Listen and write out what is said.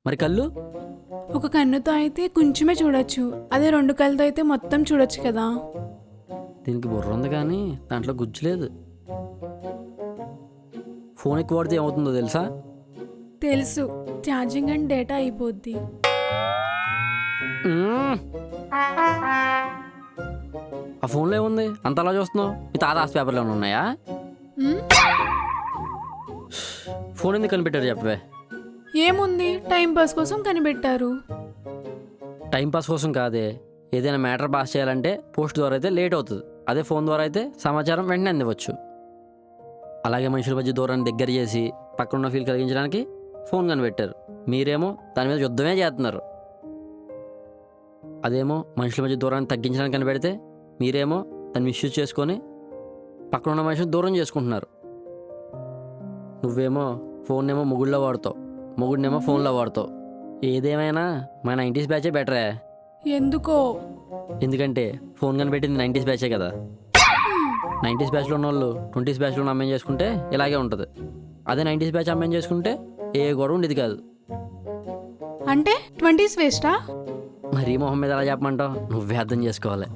మరి కళ్ళు? ఒక కన్నుతో అయితే కొంచెమే చూడొచ్చు, అదే 2 కళ్ళతో అయితే మొత్తం చూడొచ్చు కదా. దీనికి బుర్ర ఉంది కానీ దాంట్లో గుజ్జు లేదు. ఫోన్ ఎక్కువ వాడితే ఏమవుతుందో తెలుసా? తెలుసు, ఛార్జింగ్ అండ్ డేటా అయిపోద్ది. ఆ ఫోన్లో ఏముంది అంత అలా చూస్తున్నావు? మీ తాత ఆస్తి పేపర్లు ఏమైనా ఉన్నాయా? మ్మ్? ఫోన్ ఎందుకు కనిపెట్టారు చెప్పవే? ఏముంది, టైం పాస్ కోసం కనిపెట్టారు. టైంపాస్ కోసం కాదే, ఏదైనా మ్యాటర్ పాస్ చేయాలంటే పోస్ట్ ద్వారా అయితే లేట్ అవుతుంది, అదే ఫోన్ ద్వారా అయితే సమాచారం వెంటనే అందివచ్చు. అలాగే మనుషుల మధ్య దూరాన్ని దగ్గర చేసి పక్కనున్న ఫీల్ కలిగించడానికి ఫోన్ కనిపెట్టారు. మీరేమో దాని మీద యుద్ధమే చేస్తున్నారు. అదేమో మనుషుల మధ్య దూరాన్ని తగ్గించడానికి కనిపెడితే మీరేమో దాన్ని మిస్యూజ్ చేసుకొని పక్కనున్న మనుషులు దూరం చేసుకుంటున్నారు. నువ్వేమో ఫోన్ ఏమో మొగుళ్ళో వాడుతావు, మొగుడినేమో ఫోన్లో వాడుతావు. ఏదేమైనా మా 90s బ్యాచే బెటరే. ఎందుకో? ఎందుకంటే ఫోన్ కనిపెట్టింది 90s బ్యాచే కదా. 90s బ్యాచ్లో ఉన్న వాళ్ళు 20s బ్యాచ్లో ఉన్న అమ్మాయిని చేసుకుంటే ఇలాగే ఉంటుంది. అదే 90s బ్యాచ్ అమ్మాయిని చేసుకుంటే ఏ గొడవ ఉండేది కాదు. అంటే 20s వేస్టా? మరీ మొహం మీద ఎలా చెప్పమంటావు? నువ్వే అర్థం చేసుకోవాలి.